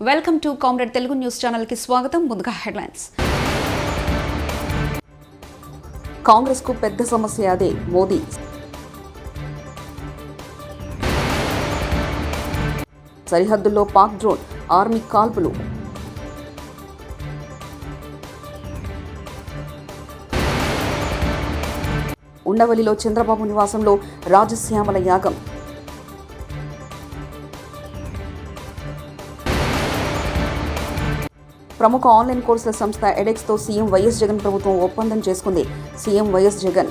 Welcome to comrade Telugu news channel కి స్వాగతం. ముందుగా హెడ్లైన్స్. కాంగ్రెస్ కు పెద్ద సమస్య అదే మోదీ. సరిహద్దుల్లో పాక్ డ్రోన్, ఆర్మీ కాల్పులు. ఉండవల్లిలో చంద్రబాబు నివాసంలో రాజశ్యామల యాగం. ప్రముఖ ఆన్లైన్ కోర్సుల సంస్థ ఎడెక్స్తో సీఎం వైఎస్ జగన్ ప్రభుత్వం ఒప్పందం చేసుకుంది. CM YS Jagan.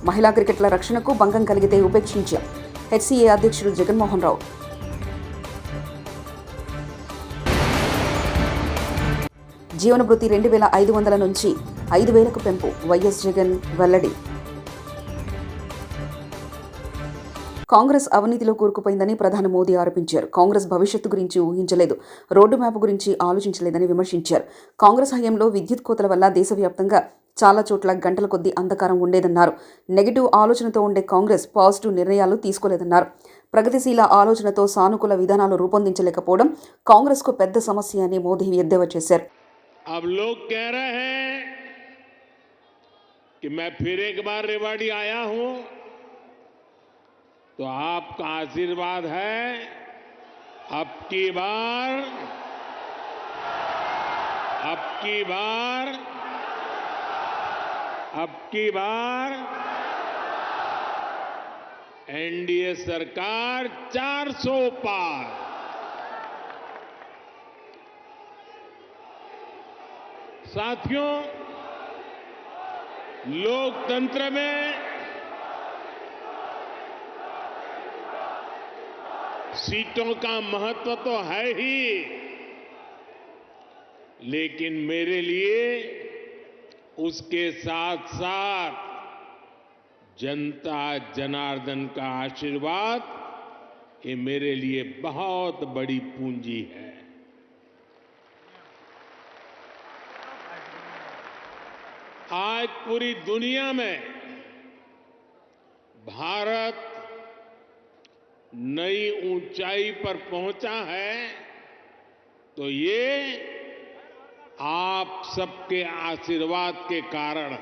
మహిళా క్రికెట్ల రక్షణకు భంగం కలిగితే ఉపేక్షించాం. హెచ్సీఏ అధ్యక్షుడు జగన్మోహన్ రావు. జీవనభృతి 2,500 నుంచి 5,000కు పెంపు. వైఎస్ జగన్ వెల్లడి. కాంగ్రెస్ అవినీతిలో కూరుకుపోయిందని ప్రధాని మోదీ ఆరోపించారు. కాంగ్రెస్ భవిష్యత్తు గురించి ఊహించలేదు, రోడ్డు మ్యాప్ గురించి ఆలోచించలేదని విమర్శించారు. కాంగ్రెస్ హయాంలో విద్యుత్ కోతల వల్ల దేశవ్యాప్తంగా చాలా చోట్ల గంటల కొద్దీ అంధకారం ఉండేదన్నారు. నెగిటివ్ ఆలోచనతో ఉండే కాంగ్రెస్ పాజిటివ్ నిర్ణయాలు తీసుకోలేదన్నారు. ప్రగతిశీల ఆలోచనతో సానుకూల విధానాలు రూపొందించలేకపోవడం కాంగ్రెస్కు పెద్ద సమస్య అని మోదీ ఎద్దేవా చేశారు. अब लोग कह रहे हैं कि मैं फिर एक बार रेवाड़ी आया हूं, तो आपका आशीर्वाद है अब की बार एनडीए सरकार 400 पार. साथियों, लोकतंत्र में सीटों का महत्व तो है ही, लेकिन मेरे लिए उसके साथ साथ जनता जनार्दन का आशीर्वाद ये मेरे लिए बहुत बड़ी पूंजी है. आज पूरी दुनिया में भारत नई ऊंचाई पर पहुंचा है, तो ये आप सबके आशीर्वाद के कारण.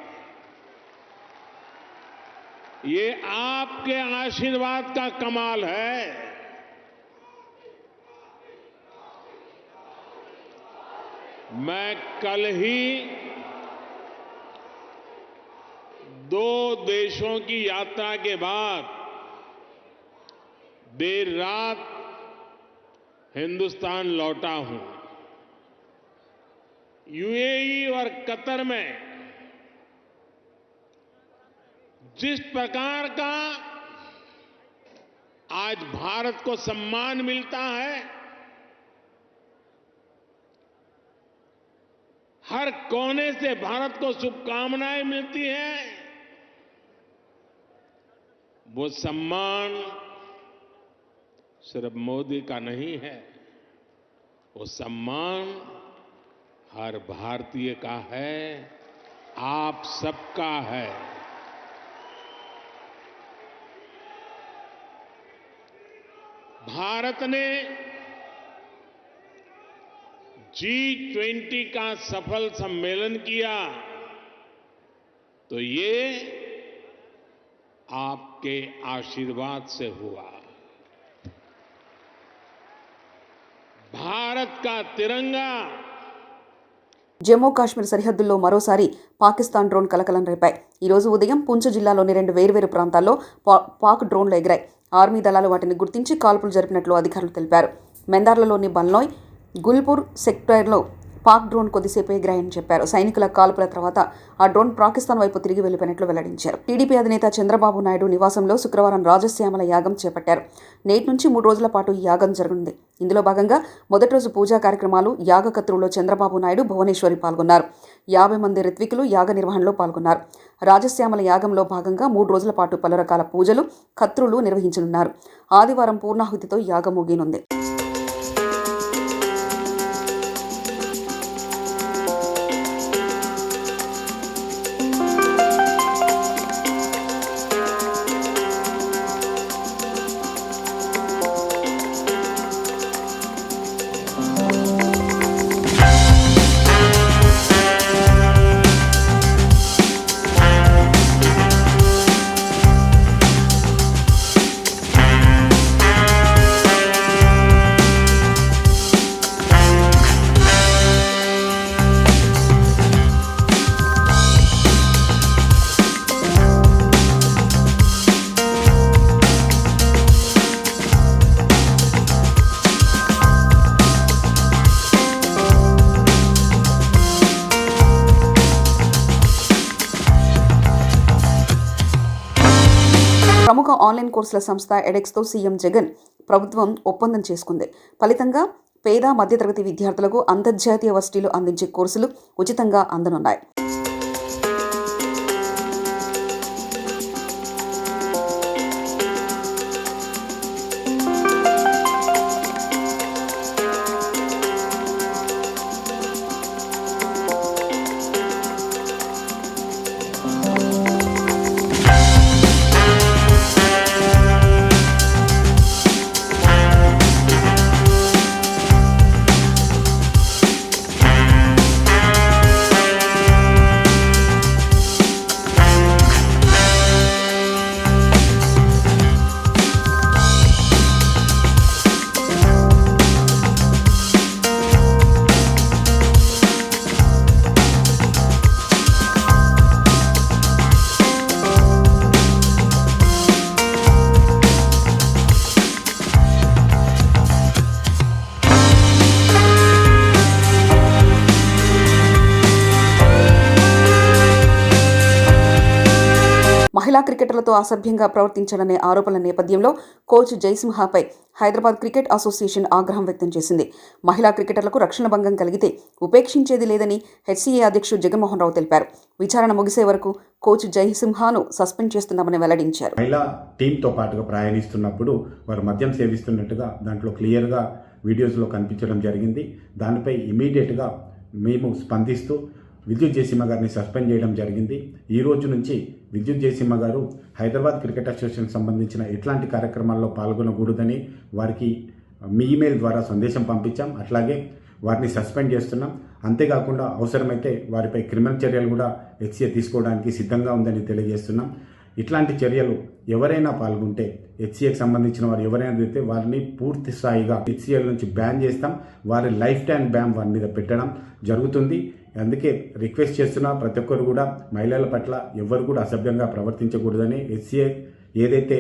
ये आपके आशीर्वाद का कमाल है. मैं कल ही 2 देशों की यात्रा के बाद देर रात हिंदुस्तान लौटा हूं. यूएई और कतर में जिस प्रकार का आज भारत को सम्मान मिलता है, हर कोने से भारत को शुभकामनाएं मिलती हैं, वो सम्मान सिर्फ मोदी का नहीं है, वो सम्मान हर भारतीय का है, आप सबका है. भारत ने G20 का सफल सम्मेलन किया, तो ये आपके आशीर्वाद से हुआ. भारत का तिरंगा. జమ్మూ కాశ్మీర్ సరిహద్దుల్లో మరోసారి పాకిస్తాన్ డ్రోన్ కలకలం రేపాయి. ఈ రోజు ఉదయం పుంచ్ జిల్లాలోని 2 వేర్వేరు ప్రాంతాల్లో పాక్ డ్రోన్లు ఎగిరాయి. ఆర్మీ దళాలు వాటిని గుర్తించి కాల్పులు జరిపినట్లు అధికారులు తెలిపారు. మెందార్లలోని బల్నోయ్, గుల్పూర్ సెక్టార్లో పాక్ డ్రోన్ కొద్దిసేపు ఎగిరాయని చెప్పారు. సైనికుల కాల్పుల తర్వాత ఆ డ్రోన్ పాకిస్తాన్ వైపు తిరిగి వెళ్లిపోయినట్లు వెల్లడించారు. టీడీపీ అధినేత చంద్రబాబు నాయుడు నివాసంలో శుక్రవారం రాజశ్యామల యాగం చేపట్టారు. నేటి నుంచి 3 రోజుల పాటు ఈ యాగం జరగనుంది. ఇందులో భాగంగా మొదటి రోజు పూజా కార్యక్రమాలు. యాగకత్రులో చంద్రబాబు నాయుడు, భువనేశ్వరి పాల్గొన్నారు. 50 మంది ఋత్వికులు యాగ నిర్వహణలో పాల్గొన్నారు. రాజశ్యామల యాగంలో భాగంగా 3 రోజుల పాటు పలు రకాల పూజలు, కత్రులు నిర్వహించనున్నారు. ఆదివారం పూర్ణాహుతితో యాగం ముగియనుంది. ప్రముఖ ఆన్లైన్ కోర్సుల సంస్థ ఎడెక్స్తో సీఎం జగన్ ప్రభుత్వం ఒప్పందం చేసుకుంది. ఫలితంగా పేద మధ్యతరగతి విద్యార్థులకు అంతర్జాతీయ వర్సిటీలు అందించే కోర్సులు ఉచితంగా అందనున్నాయి. మహిళా క్రికెటర్లతో అసభ్యంగా ప్రవర్తించాలనే ఆరోపణల నేపథ్యంలో కోచ్ జయసింహాపై హైదరాబాద్ క్రికెట్ అసోసియేషన్ ఆగ్రహం వ్యక్తం చేసింది. మహిళా క్రికెటర్లకు రక్షణ భంగం కలిగితే ఉపేక్షించేది లేదని హెచ్సీఏ అధ్యక్షుడు జగన్మోహన్ రావు తెలిపారు. విచారణ ముగిసే వరకు కోచ్ జయసింహాను సస్పెండ్ చేస్తున్నామని వెల్లడించారు. మహిళా టీంతో పాటుగా ప్రయాణిస్తున్నప్పుడు వారు మద్యం సేవిస్తున్నట్టుగా దాంట్లో క్లియర్గా వీడియోస్లో కనిపించడం జరిగింది. దానిపై ఇమీడియట్గా మేము స్పందిస్తూ విద్యుత్ జయసింహ గారిని సస్పెండ్ చేయడం జరిగింది. ఈ రోజు నుంచి విద్యుత్ జయసింహ గారు హైదరాబాద్ క్రికెట్ అసోసియేషన్ సంబంధించిన ఎట్లాంటి కార్యక్రమాల్లో పాల్గొనకూడదని వారికి మీ ఈమెయిల్ ద్వారా సందేశం పంపించాం. అట్లాగే వారిని సస్పెండ్ చేస్తున్నాం. అంతేకాకుండా అవసరమైతే వారిపై క్రిమినల్ చర్యలు కూడా హెచ్సీఏ తీసుకోవడానికి సిద్ధంగా ఉందని తెలియజేస్తున్నాం. ఇట్లాంటి చర్యలు ఎవరైనా పాల్గొంటే హెచ్సీఏకి సంబంధించిన వారు ఎవరైనా అయితే వారిని పూర్తి స్థాయిగా హెచ్సీఏల నుంచి బ్యాన్ చేస్తాం. వారి లైఫ్ టైం బ్యాన్ వారి మీద పెట్టడం జరుగుతుంది. అందుకే రిక్వెస్ట్ చేస్తున్నా ప్రతి ఒక్కరు కూడా మహిళల పట్ల ఎవరు కూడా అసభ్యంగా ప్రవర్తించకూడదని, హెచ్సీఏ ఏదైతే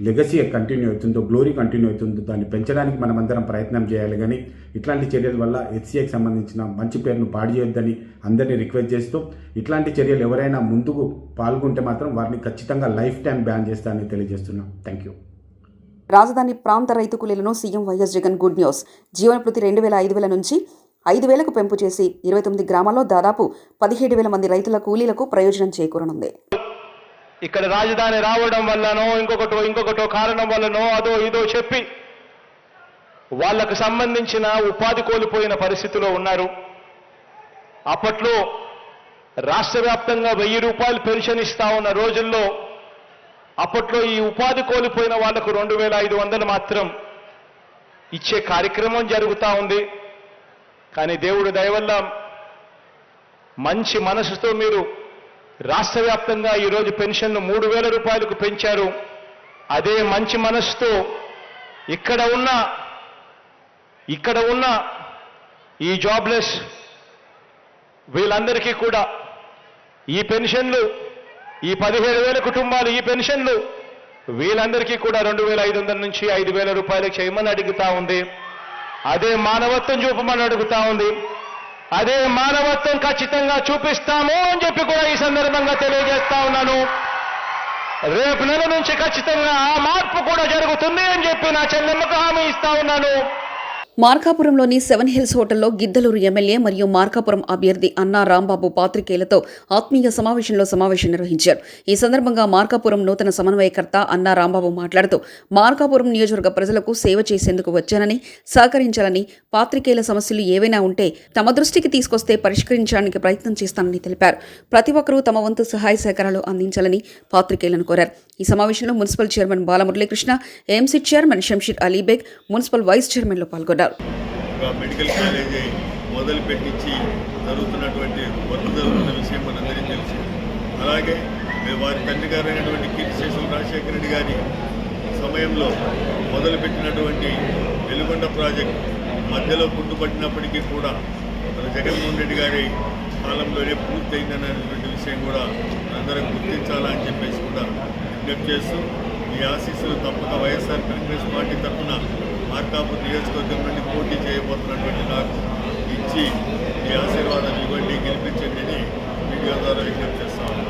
లెగసీ కంటిన్యూ అవుతుందో, గ్లోరీ కంటిన్యూ అవుతుందో దాన్ని పెంచడానికి మనమందరం ప్రయత్నం చేయాలి. కానీ ఇట్లాంటి చర్యల వల్ల హెచ్సీఏకి సంబంధించిన మంచి పేరును పాడు చేయొద్దని అందరినీ రిక్వెస్ట్ చేస్తూ, ఇట్లాంటి చర్యలు ఎవరైనా ముందుకు పాల్గొంటే మాత్రం వారిని ఖచ్చితంగా లైఫ్ టైం బ్యాన్ చేస్తానని తెలియజేస్తున్నాం. Thank you. రాజధాని ప్రాంత రైతు కూలీలను CM YS Jagan good news. జీవనభృతి 2,000 నుంచి 5,000కు పెంపు చేసి 29 గ్రామాల్లో దాదాపు 17,000 మంది రైతుల కూలీలకు ప్రయోజనం చేకూరనుంది. ఇక్కడ రాజధాని రావడం వల్లనో ఇంకొకటో కారణం వల్లనో అదో ఇదో చెప్పి వాళ్లకు సంబంధించిన ఉపాధి కోల్పోయిన పరిస్థితిలో ఉన్నారు. అప్పట్లో రాష్ట్ర వ్యాప్తంగా 1,000 రూపాయలు పెన్షన్ ఇస్తా ఉన్న రోజుల్లో అప్పట్లో ఈ ఉపాధి కోల్పోయిన వాళ్లకు 2,500 మాత్రం ఇచ్చే కార్యక్రమం జరుగుతూ ఉంది. కానీ దేవుడి దయ వల్ల మంచి మనసుతో మీరు రాష్ట్ర వ్యాప్తంగా ఈరోజు పెన్షన్ను 3,000 రూపాయలకు పెంచారు. అదే మంచి మనసుతో ఇక్కడ ఉన్న ఈ జాబ్లెస్ వీళ్ళందరికీ కూడా ఈ పెన్షన్లు, ఈ 17,000 కుటుంబాలు ఈ పెన్షన్లు వీళ్ళందరికీ కూడా 2,500 నుంచి 5,000 రూపాయలకు చేయమని అడుగుతా ఉంది. అదే మానవత్వం చూపమని అడుగుతా ఉంది. అదే మానవత్వం ఖచ్చితంగా చూపిస్తాము అని చెప్పి కూడా ఈ సందర్భంగా తెలియజేస్తా ఉన్నాను. రేపు నెల నుంచి ఖచ్చితంగా ఆ మార్పు కూడా జరుగుతుంది అని చెప్పి నా చెల్లెమ్మకు హామీ ఇస్తా ఉన్నాను. మార్కాపురంలోని 7 హిల్స్ హోటల్లో గిద్దలూరు ఎమ్మెల్యే మరియు మార్కాపురం అభ్యర్థి అన్నా రాంబాబు పాత్రికేయులతో ఆత్మీయ సమావేశం నిర్వహించారు. ఈ సందర్భంగా మార్కాపురం నూతన సమన్వయకర్త అన్నా రాంబాబు మాట్లాడుతూ మార్కాపురం నియోజకవర్గ ప్రజలకు సేవ చేసేందుకు వచ్చానని, సహకరించాలని, పాత్రికేయుల సమస్యలు ఏవైనా ఉంటే తమ దృష్టికి తీసుకొస్తే పరిష్కరించడానికి ప్రయత్నం చేస్తానని తెలిపారు. ప్రతి ఒక్కరూ తమ వంతు సహాయ సహకారాలు అందించాలని పాత్రికేయులను కోరారు. ఈ సమావేశంలో municipal chairman Balamuralikrishna, AMC chairman Shamsheer Alibeg, municipal vice చైర్మన్లు పాల్గొన్నారు. మెడికల్ కాలేజీ మొదలుపెట్టించి జరుగుతున్నటువంటి వర్క్ జరుగుతున్న విషయం మనందరికీ తెలుసు. అలాగే వారి తండ్రి గారు అయినటువంటి కీర్తిశేషులు రాజశేఖర రెడ్డి గారి సమయంలో మొదలుపెట్టినటువంటి వెలుగొండ ప్రాజెక్ట్ మధ్యలో కుంటుపట్టినప్పటికీ కూడా మన జగన్మోహన్ రెడ్డి గారి కాలంలోనే పూర్తయిందనేటువంటి విషయం కూడా అందరం గుర్తించాలని చెప్పేసి కూడా విజ్ఞప్తి చేస్తూ, ఈ ఆశీస్సులు తప్పక వైఎస్ఆర్ కాంగ్రెస్ పార్టీ తరఫున మార్కాపూర్ నియోజకవర్గం నుండి పోటీ చేయబోతున్నటువంటి నాకు ఇచ్చి ఈ ఆశీర్వాదాలు ఇవ్వండి, గెలిపించండి అని మీడియా ద్వారా విజ్ఞప్తి చేస్తాను.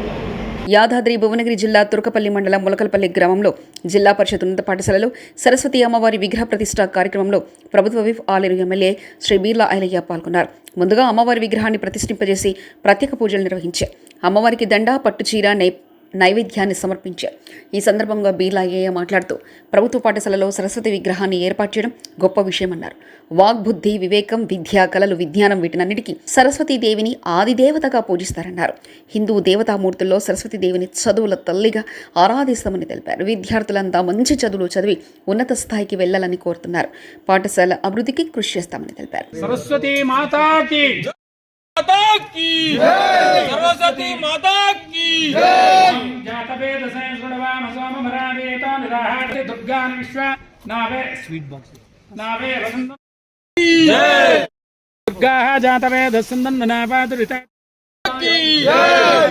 యాదాద్రి భువనగిరి జిల్లా తురకపల్లి మండలం ములకలపల్లి గ్రామంలో జిల్లా పరిషత్ ఉన్నత పాఠశాలలో సరస్వతి అమ్మవారి విగ్రహ ప్రతిష్ఠ కార్యక్రమంలో ప్రభుత్వ విప్ ఆలేరు ఎమ్మెల్యే శ్రీ బీర్లా ఐలయ్య పాల్గొన్నారు. ముందుగా అమ్మవారి విగ్రహాన్ని ప్రతిష్ఠింపజేసి ప్రత్యేక పూజలు నిర్వహించారు. అమ్మవారికి దండ, పట్టుచీర, నైవేద్యాన్ని సమర్పించారు. ఈ సందర్భంగా బీర్లా ఐలయ్య మాట్లాడుతూ ప్రభుత్వ పాఠశాలలో సరస్వతి విగ్రహాన్ని ఏర్పాటు చేయడం గొప్ప విషయమన్నారు. వాగ్బుద్ధి, వివేకం, విద్య, కళలు, విజ్ఞానం వీటినన్నిటికీ సరస్వతీదేవిని ఆదిదేవతగా పూజిస్తారన్నారు. హిందూ దేవతామూర్తుల్లో సరస్వతీదేవిని చదువుల తల్లిగా ఆరాధిస్తామని తెలిపారు. విద్యార్థులంతా మంచి చదువులు చదివి ఉన్నత స్థాయికి వెళ్లాలని కోరుతున్నారు. పాఠశాల అభివృద్ధికి కృషి చేస్తామని తెలిపారు. सरस्वती माता की सरस्वती माता की जातवेद संस्कृतवाम सोमभरावेता निराहाते दुर्गान विश्व नावे स्वीट बॉक्स नावे वसंत दुर्गा जातवेद संदन नापादुरिता की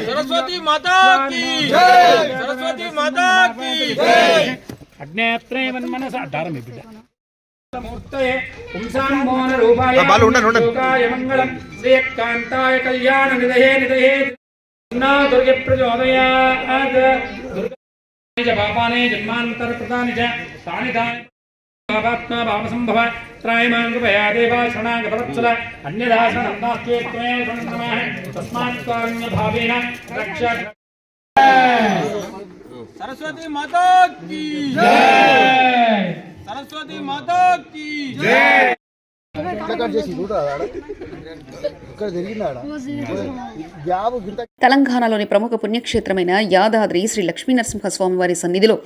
सरस्वती माता की सरस्वती माता की अग्नेत्रे वन्मनसा डार में बिड़ा मूर्तये पुंसाम्मोहन रूपाय लोकाय मंगलम श्रीकांताय कल्याण निधये निधये ना दुर्गे प्रचोदयात् दुर्गे च पापाने जन्मांतर कृतानि च तानि तानि पापात्मा भावसंभव त्रायमांगभया देवा शरणांग भवत्सल अन्यदा शरणं त्वमेव शरणं नमः तस्मात् त्वान्य भावेन रक्ष सरस्वती माता की जय सरस्वती माता की जय తెలంగాణలోని ప్రముఖ పుణ్యక్షేత్రమైన యాదాద్రి శ్రీ లక్ష్మీనరసింహస్వామి వారి సన్నిధిలో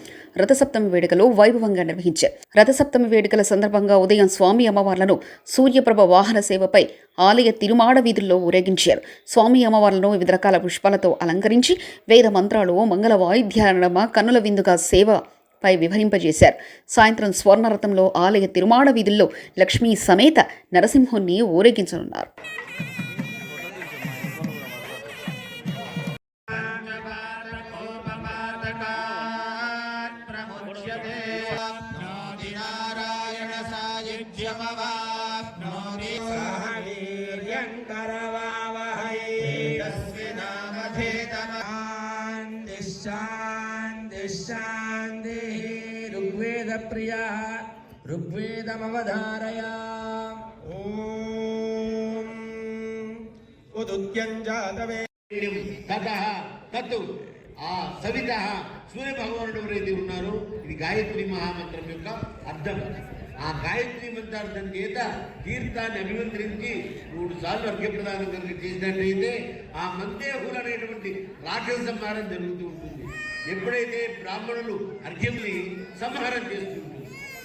రథసప్తమి వేడుకలు వైభవంగా నిర్వహించారు. రథసప్తమి వేడుకల సందర్భంగా ఉదయం స్వామి అమ్మవార్లను సూర్యప్రభ వాహన సేవపై ఆలయ తిరుమాడ వీధుల్లో ఊరేగించారు. స్వామి అమ్మవార్లను వివిధ రకాల పుష్పాలతో అలంకరించి వేద మంత్రాలు, మంగళ వాయిద్యాల నడుమ కన్నుల విందుగా సేవ పై వివరింపజేశారు. సాయంత్రం స్వర్ణరథంలో ఆలయ తిరుమాడ వీధుల్లో లక్ష్మీ సమేత నరసింహుణ్ణి ఊరేగించనున్నారు. ऋग्वेद प्रिया ऋग्वेदमवधारया ओम उदुद्यञ्जातवे తతః తత్ ఆ సవితః సూర్య భగవానుడు ఎవరైతే ఉన్నారో ఇది గాయత్రి మహామంత్రం యొక్క అర్థం. ఆ గాయత్రి మంత్రార్థం చేత తీర్థాన్ని అభిమంత్రించి 3 సార్లు అర్ఘ్యప్రదానం కనుక చేసినట్లయితే ఆ మందేహులు అనేటువంటి రాక్షస సంహారం జరుగుతూ ఉంటుంది. ఎప్పుడైతే బ్రాహ్మణులు అర్ఘ్యంని సంహారం చేస్తుంటారు,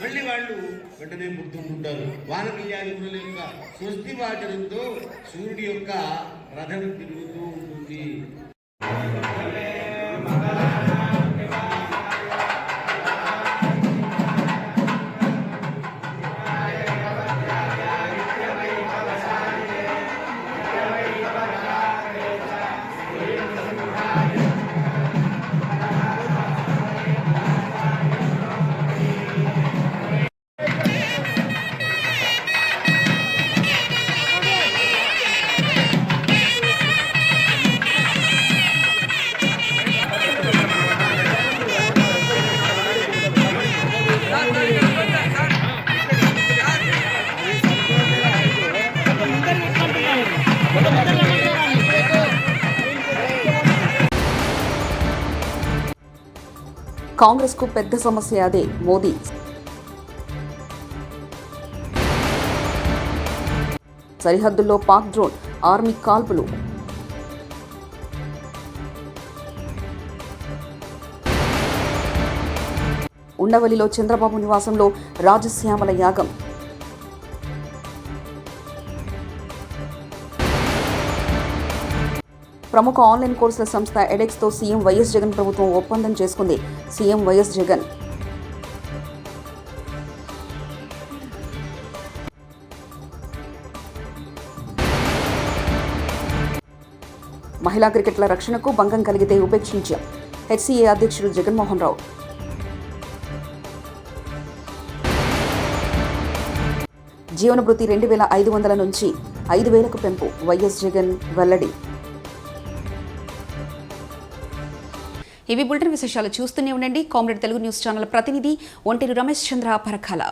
మళ్ళీ వాళ్ళు వెంటనే గుర్తుంటుంటారు. వానకీయాదిముల యొక్క స్వస్తి వాచనంతో సూర్యుడి యొక్క రథం తిరుగుతూ ఉంటుంది. కాంగ్రెస్కు పెద్ద సమస్య అదే మోదీ. సరిహద్దుల్లో పాక్ డ్రోన్, ఆర్మీ కాల్పులు. ఉండవల్లిలో చంద్రబాబు నివాసంలో రాజశ్యామల యాగం. ప్రముఖ ఆన్లైన్ కోర్సుల సంస్థ ఎడెక్స్తో సీఎం వైఎస్ జగన్ ప్రభుత్వం ఒప్పందం చేసుకుంది. సీఎం వైఎస్ జగన్ మహిళా క్రికెట్ల రక్షణకు భంగం కలిగితే ఉపేక్షించాం. హెచ్సీఏ అధ్యక్షుడు జగన్మోహన్ రావు. జీవనభృతి 2,500 నుంచి 5,000కు పెంపు. వైఎస్ జగన్ వెల్లడి. ఇవి బులెటిన్ విశేషాలు. చూస్తూనే ఉండండి కామ్రేడ్ తెలుగు న్యూస్ ఛానల్. ప్రతినిధి ఒంటేరు రమేష్ చంద్ర పరకాల.